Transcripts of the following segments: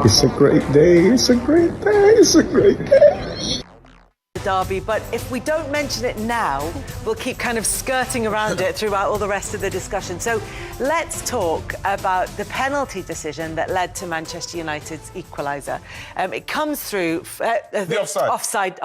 It's a great day, it's a great day, it's a great day. Derby, but if we don't mention it now, we'll keep kind of skirting around it throughout all the rest of the discussion. So let's talk about the penalty decision that led to Manchester United's equaliser. It comes through The offside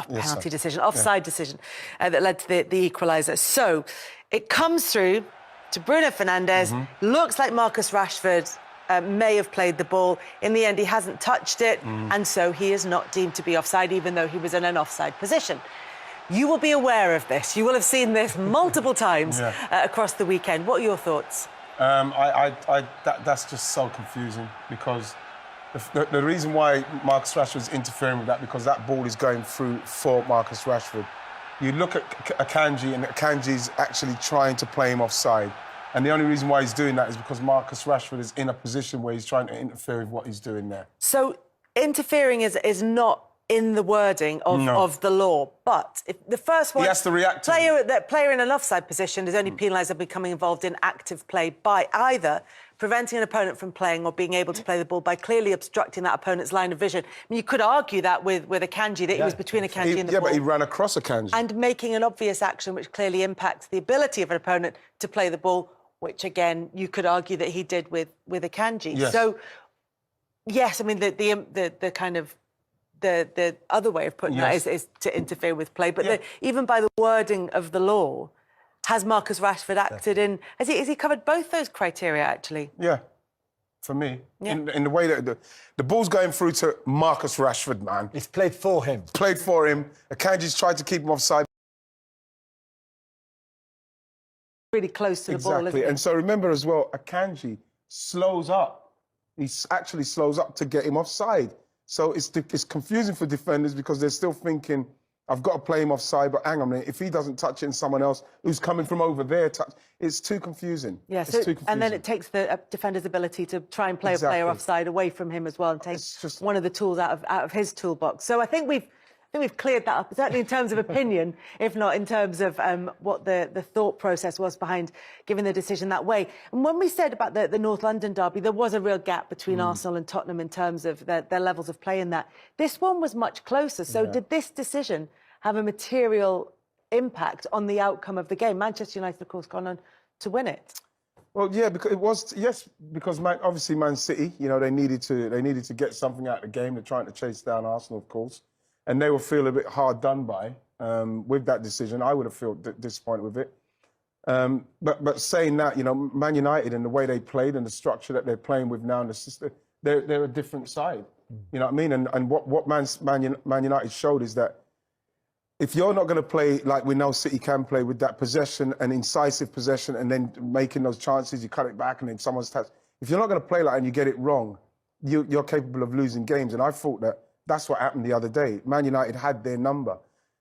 decision that led to the equaliser. So it comes through to Bruno Fernandes. Looks like Marcus Rashford may have played the ball. In the end, he hasn't touched it, and so he is not deemed to be offside, even though he was in an offside position. You will be aware of this. You will have seen this multiple times across the weekend. What are your thoughts? That's just so confusing, because the reason why Marcus Rashford's interfering with that, because that ball is going through for Marcus Rashford. You look at Akanji, and Akanji's actually trying to play him offside. And the only reason why he's doing that is because Marcus Rashford is in a position where he's trying to interfere with what he's doing there. So interfering is not in the wording of the law, but if the first one... He has to react to the player in an offside position is only penalised for becoming involved in active play by either preventing an opponent from playing or being able to play the ball by clearly obstructing that opponent's line of vision. I mean, you could argue that with Akanji, that he was between Akanji and the ball. Yeah, but he ran across Akanji. And making an obvious action which clearly impacts the ability of an opponent to play the ball, which, again, you could argue that he did with Akanji. Yes. So, yes, I mean, the kind of... The other way of putting that is to interfere with play. But even by the wording of the law, has Marcus Rashford acted in... Has he covered both those criteria, actually? Yeah, for me. Yeah. In the way that the ball's going through to Marcus Rashford, man. It's played for him. Played for him. Akanji's tried to keep him offside. Really close to the ball, isn't Exactly. And so remember as well, Akanji slows up. He actually slows up to get him offside. So it's confusing for defenders, because they're still thinking, I've got to play him offside, but hang on a minute, if he doesn't touch it and someone else who's coming from over there it's too confusing. Yeah, it's too confusing. And then it takes the defender's ability to try and play a player offside away from him as well, and take one of the tools out of his toolbox. So I think we've cleared that up, certainly in terms of opinion, if not in terms of what the thought process was behind giving the decision that way. And when we said about the North London derby, there was a real gap between Arsenal and Tottenham in terms of their levels of play in that. This one was much closer. So did this decision have a material impact on the outcome of the game? Manchester United, of course, gone on to win it. Well, yeah, because it was, because obviously Man City, you know, they needed to get something out of the game. They're trying to chase down Arsenal, of course. And they will feel a bit hard done by with that decision. I would have felt disappointed with it. But saying that, you know, Man United and the way they played and the structure that they're playing with now, and the system, they're a different side. You know what I mean? And what Man United showed is that if you're not going to play like we know City can play, with that possession and incisive possession, and then making those chances, you cut it back and then someone's touch. If you're not going to play like that and you get it wrong, you're capable of losing games. And I thought that that's what happened the other day. Man United had their number.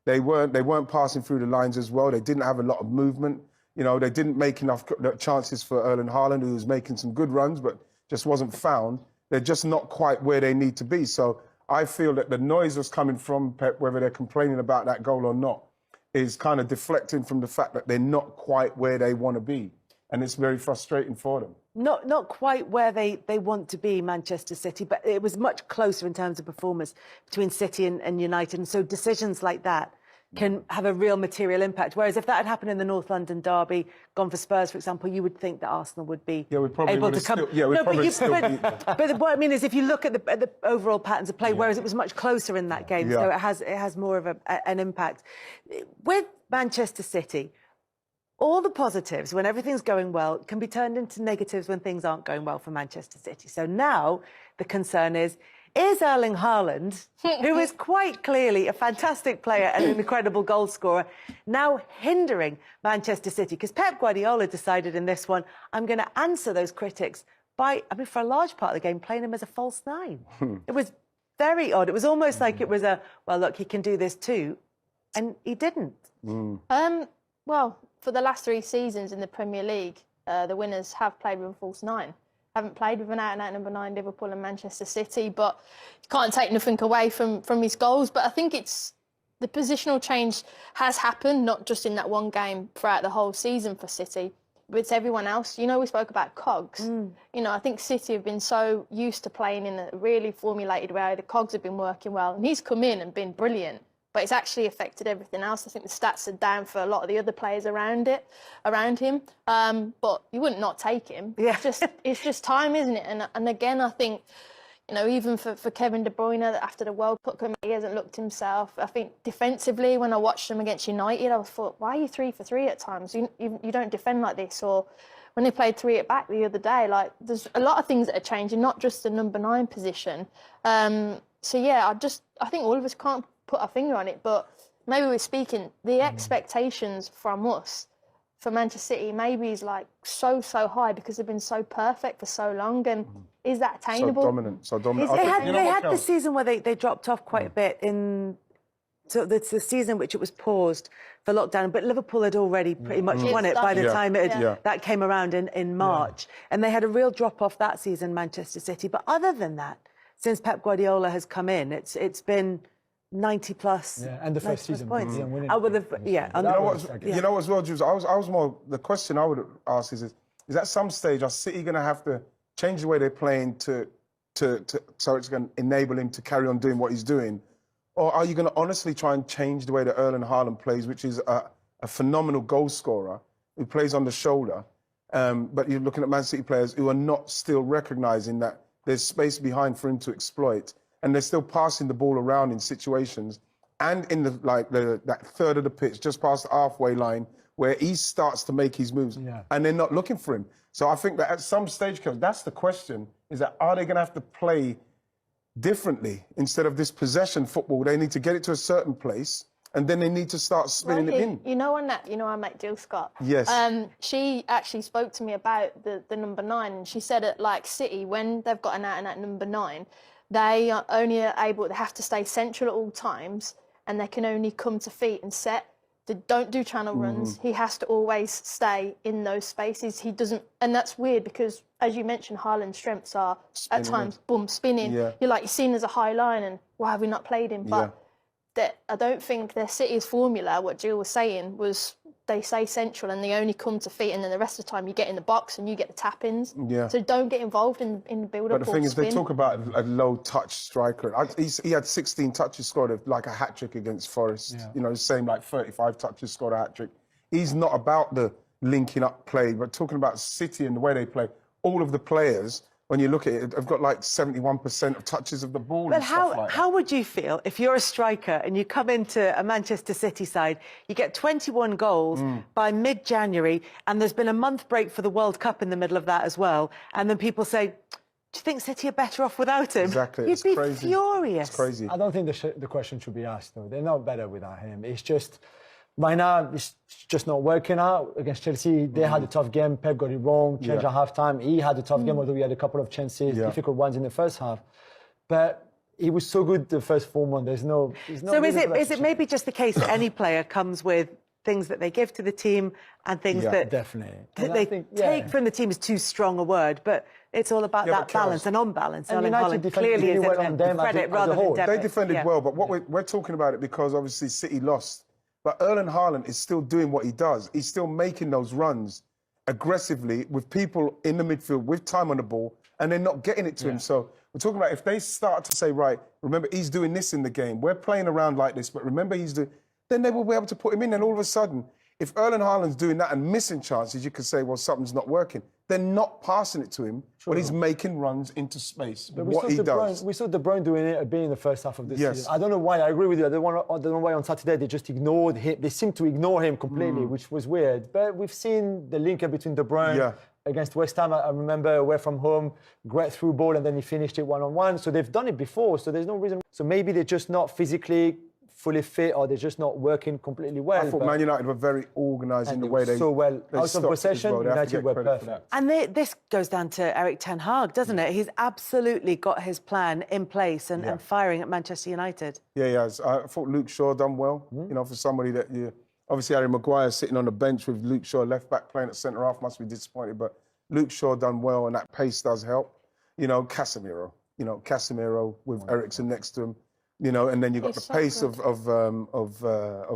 They weren't passing through the lines as well. They didn't have a lot of movement. You know, they didn't make enough chances for Erling Haaland, who was making some good runs, but just wasn't found. They're just not quite where they need to be. So I feel that the noise that's coming from Pep, whether they're complaining about that goal or not, is kind of deflecting from the fact that they're not quite where they want to be. And it's very frustrating for them. Not quite where they want to be, Manchester City, but it was much closer in terms of performance between City and United. And so decisions like that can have a real material impact. Whereas if that had happened in the North London derby, gone for Spurs, for example, you would think that Arsenal would be able to come... But what I mean is, if you look at the overall patterns of play, whereas it was much closer in that game, so it has more of an impact. With Manchester City, all the positives, when everything's going well, can be turned into negatives when things aren't going well for Manchester City. So now the concern is Erling Haaland, who is quite clearly a fantastic player and an incredible goal scorer, now hindering Manchester City? Because Pep Guardiola decided in this one, I'm going to answer those critics by, I mean, for a large part of the game, playing him as a false nine. It was very odd. It was almost like it was well, look, he can do this too. And he didn't. Well, for the last 3 seasons in the Premier League, the winners have played with a false nine. Haven't played with an out-and-out number 9, Liverpool and Manchester City, but you can't take nothing away from his goals. But I think it's the positional change has happened, not just in that one game, throughout the whole season for City. it's everyone else. You know, we spoke about cogs. You know, I think City have been so used to playing in a really formulated way. The cogs have been working well, and he's come in and been brilliant. But it's actually affected everything else. I think the stats are down for a lot of the other players around him. But you wouldn't not take him. Yeah. It's just time, isn't it? And again, I think, you know, even for Kevin De Bruyne, after the World Cup, he hasn't looked himself. I think defensively, when I watched him against United, I thought, why are you 3 for 3 at times? You don't defend like this. Or when they played 3 at back the other day, like, there's a lot of things that are changing, not just the number 9 position. So yeah, I think all of us can't put our finger on it, but maybe we're speaking, the expectations from us for Manchester City maybe is like so high because they've been so perfect for so long, and is that attainable? So dominant. They had the season where they dropped off quite a bit in. So it's the season which it was paused for lockdown, but Liverpool had already pretty much won it by the time that came around in March, and they had a real drop off that season, Manchester City. But other than that, since Pep Guardiola has come in, it's been 90 plus. Yeah, and the first season points. You know what as well, Jules? I was more, the question I would ask is at some stage, are City going to have to change the way they're playing so it's going to enable him to carry on doing what he's doing? Or are you going to honestly try and change the way that Erling Haaland plays, which is a phenomenal goal scorer who plays on the shoulder, but you're looking at Man City players who are not still recognising that there's space behind for him to exploit, and they're still passing the ball around in situations and in that third of the pitch, just past the halfway line, where he starts to make his moves, and they're not looking for him. So I think that at some stage, that's the question, is that are they going to have to play differently instead of this possession football? They need to get it to a certain place, and then they need to start spinning it in. You know, our mate Jill Scott. Yes. She actually spoke to me about the number 9, and she said at like City, when they've got an out-and-out number 9, they are only able, they have to stay central at all times, and they can only come to feet and set. They don't do channel runs. He has to always stay in those spaces. He doesn't, and that's weird because, as you mentioned, Haaland's strengths are at times spinning. Yeah. You're seen as a high line, and why have we not played him? But that I don't think their City's formula, what Jill was saying, was they stay central and they only come to feet, and then the rest of the time you get in the box and you get the tap-ins. Yeah. So don't get involved in the build-up. But the thing is, they talk about a low-touch striker. He had 16 touches, scored like a hat-trick against Forest. Yeah. You know, same like 35 touches, scored a hat-trick. He's not about the linking up play, but talking about City and the way they play. All of the players, when you look at it, have got like 71% of touches of the ball. But and stuff like how would you feel if you're a striker and you come into a Manchester City side, you get 21 goals by mid-January, and there's been a month break for the World Cup in the middle of that as well, and then people say, do you think City are better off without him? Exactly. You'd be furious. It's crazy. I don't think the question should be asked, though. They're not better without him. It's just, right now, it's just not working out. Against Chelsea, they had a tough game. Pep got it wrong, changed at half-time. He had a tough game, although he had a couple of chances, difficult ones in the first half. But he was so good the first 4 months. There's no so is it maybe just the case that any player comes with things that they give to the team and things that definitely they take from the team is too strong a word, but it's all about that balance and on-balance. And United clearly is credit rather than debit. They defended well, but what we're talking about it because obviously City lost. But Erling Haaland is still doing what he does. He's still making those runs aggressively with people in the midfield with time on the ball, and they're not getting it to him. So we're talking about if they start to say, right, remember, he's doing this in the game. We're playing around like this, but remember, he's doing... Then they will be able to put him in, and all of a sudden, if Erling Haaland's doing that and missing chances, you could say, well, something's not working. They're not passing it to him, but he's making runs into space. But what he does. We saw De Bruyne doing it a bit in the first half of this season. I don't know why. I agree with you. I don't know why on Saturday they just ignored him. They seemed to ignore him completely, which was weird. But we've seen the link between De Bruyne against West Ham. I remember away from home, great through ball, and then he finished it one-on-one. So they've done it before. So there's no reason. So maybe they're just not physically fully fit, or they're just not working completely well. I thought Man United were very organised in the way they so well out of possession. United were perfect. And this goes down to Eric Ten Hag, doesn't it? He's absolutely got his plan in place and firing at Manchester United. Yeah. I thought Luke Shaw done well. You know, for somebody that you obviously Harry Maguire sitting on the bench with Luke Shaw left back playing at centre half must be disappointed, but Luke Shaw done well, and that pace does help. You know, Casemiro with Eriksen next to him. You know, and then you've got the pace of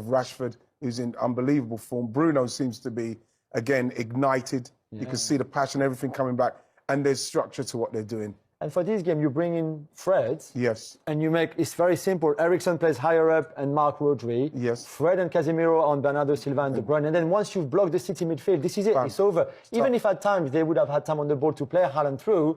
Rashford, who's in unbelievable form. Bruno seems to be again, ignited. You can see the passion, everything coming back, and there's structure to what they're doing. And for this game, you bring in Fred. Yes. And you make, it's very simple. Ericsson plays higher up and Mark Rodri. Yes. Fred and Casemiro on Bernardo Silva and De Bruyne. And then once you've blocked the City midfield, this is it. It's over. Even if at times they would have had time on the ball to play Haaland through,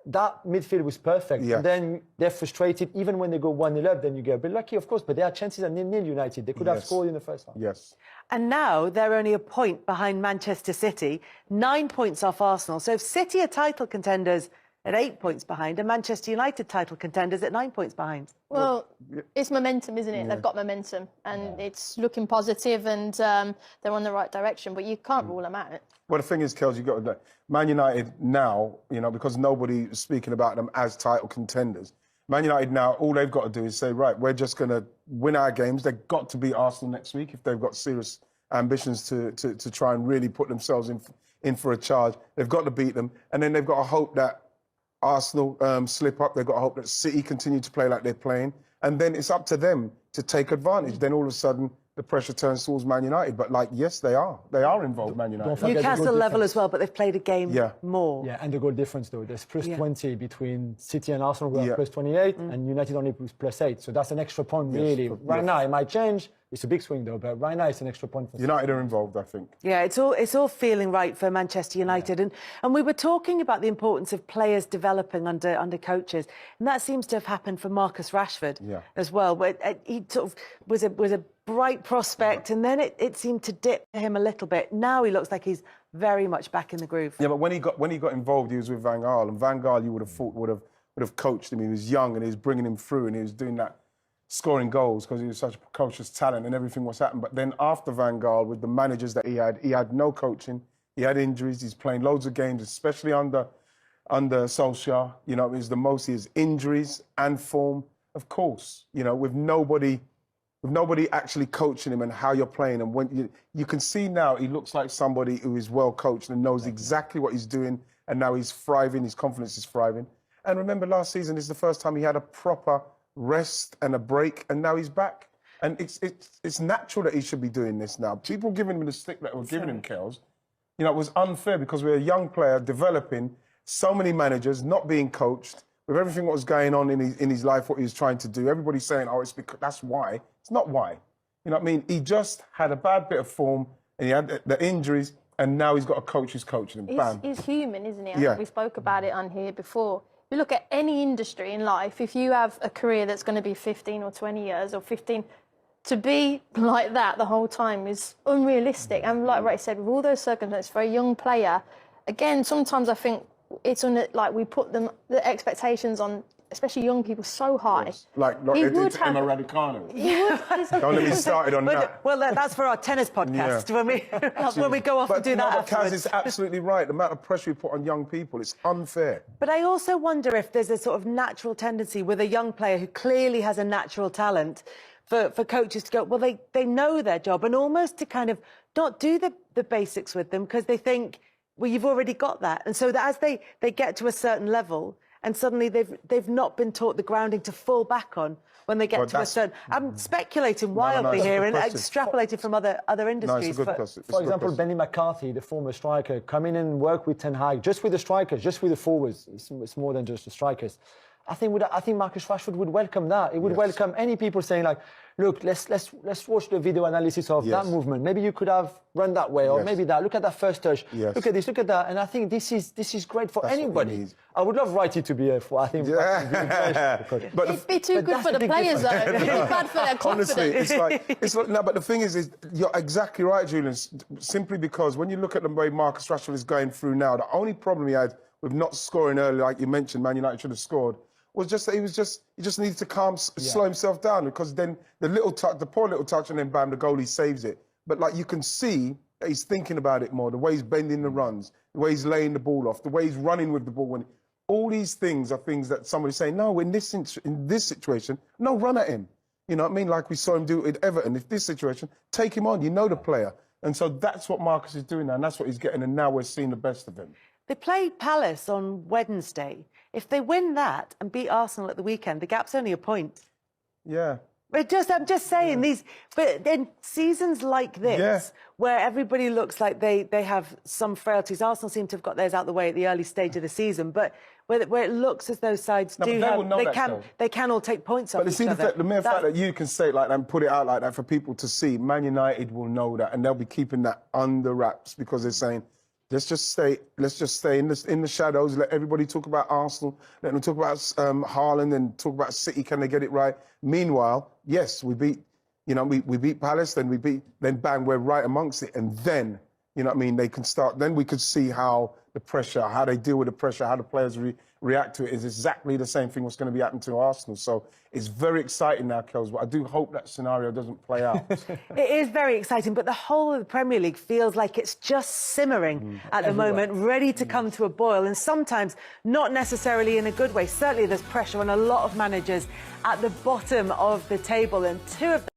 that midfield was perfect. Yes. And then they're frustrated. Even when they go 1-0 up, then you get a bit lucky, of course. But there are chances at 0-0 United. They could have scored in the first half. Yes. And now they're only a point behind Manchester City, 9 points off Arsenal. So if City are title contenders at 8 points behind, and Manchester United title contenders at 9 points behind. Well, it's momentum, isn't it? They've got momentum, and it's looking positive, and they're on the right direction. But you can't rule them out. Well, the thing is, Kels, you got to Man United now, you know, because nobody is speaking about them as title contenders. Man United now, all they've got to do is say, right, we're just going to win our games. They've got to beat Arsenal next week if they've got serious ambitions to try and really put themselves in for a charge. They've got to beat them, and then they've got to hope that Arsenal slip up. They've got to hope that City continue to play like they're playing. And then it's up to them to take advantage. Then all of a sudden, the pressure turns towards Man United. But, like, yes, they are. They are involved, Man United. Newcastle level as well, but they've played a game more. Yeah, and the goal difference, though. There's plus 20 between City and Arsenal, who are plus 28, and United only plus 8. So that's an extra point, really. Right now, it might change. It's a big swing, though, but right now it's an extra point for United are involved, I think. Yeah, it's all feeling right for Manchester United. And we were talking about the importance of players developing under coaches. And that seems to have happened for Marcus Rashford as well, where he sort of was a bright prospect, and then it seemed to dip for him a little bit. Now he looks like he's very much back in the groove. Yeah, but when he got involved, he was with Van Gaal, and Van Gaal, you would have thought would have coached him. He was young, and he was bringing him through, and he was doing that, scoring goals because he was such a precocious talent, and everything was happening. But then after Van Gaal, with the managers that he had no coaching. He had injuries. He's playing loads of games, especially under Solskjaer. You know, it was the most. He has injuries and form, of course. You know, with nobody actually coaching him and how you're playing. And when you can see now, he looks like somebody who is well coached and knows exactly what he's doing. And now he's thriving. His confidence is thriving. And remember, last season is the first time he had a proper rest and a break, and now he's back. And it's natural that he should be doing this now. People giving him the stick that we're giving him, Kels, you know, it was unfair because we're a young player developing, so many managers not being coached, with everything what was going on in his life, what he was trying to do. Everybody's saying, oh, it's because that's why. It's not why. You know what I mean? He just had a bad bit of form, and he had the injuries, and now he's got a coach who's coaching him. Bam. He's human, isn't he? I think we spoke about it on here before. You look at any industry in life, if you have a career that's going to be 15 or 20 years or 15, to be like that the whole time is unrealistic. And like Wrighty said, with all those circumstances, for a young player, again, sometimes I think it's like we put the expectations on, especially young people, so high. Yes. Like it's Emma Raducanu. Don't let me started on that. Well, that's for our tennis podcast when we go off and do that afterwards. Kaz is absolutely right. The amount of pressure we put on young people, it's unfair. But I also wonder if there's a sort of natural tendency with a young player who clearly has a natural talent for coaches to go, well, they know their job, and almost to kind of not do the basics with them because they think, well, you've already got that. And so that as they get to a certain level, and suddenly they've not been taught the grounding to fall back on when they get to a certain. I'm speculating wildly here and extrapolating from other industries. No, it's a good for example, Benny McCarthy, the former striker, come in and work with Ten Hag, just with the strikers, just with the forwards. It's more than just the strikers. I think Marcus Rashford would welcome that. He would welcome any people saying like, look, let's watch the video analysis of that movement. Maybe you could have run that way, or maybe that. Look at that first touch. Look at this. Look at that. And I think this is great for anybody. I would love Wrighty to be I think. But it'd be too good for the players, though. It'd be bad for their confidence. Honestly, it's like no. But the thing is you're exactly right, Julian. Simply because when you look at the way Marcus Rashford is going through now, the only problem he had with not scoring early, like you mentioned, Man United should have scored, was just that he just needed to slow himself down, because then the poor little touch, and then bam, the goalie saves it. But like you can see that he's thinking about it more, the way he's bending the runs, the way he's laying the ball off, the way he's running with the ball. All these things are things that somebody's saying, no, in this situation, no, run at him. You know what I mean? Like we saw him do it with Everton. If this situation, take him on. You know the player. And so that's what Marcus is doing now, and that's what he's getting, and now we're seeing the best of him. They played Palace on Wednesday. If they win that and beat Arsenal at the weekend, the gap's only a point. Yeah. But I'm just saying these. But in seasons like this, where everybody looks like they have some frailties, Arsenal seem to have got theirs out the way at the early stage of the season. But where it looks as though sides they can all take points off each other. The mere fact that you can say it like that and put it out like that for people to see, Man United will know that, and they'll be keeping that under wraps because they're saying, let's just stay in the shadows. Let everybody talk about Arsenal. Let them talk about Haaland and talk about City. Can they get it right? Meanwhile, yes, we beat Palace. Then bang, we're right amongst it. And then, you know what I mean? They can start. Then we could see how the pressure, how they deal with the pressure, how the players react to it is exactly the same thing what's going to be happening to Arsenal. So it's very exciting now, Kels, but I do hope that scenario doesn't play out. It is very exciting, but the whole of the Premier League feels like it's just simmering at the moment, ready to come to a boil, and sometimes not necessarily in a good way. Certainly there's pressure on a lot of managers at the bottom of the table, and two of them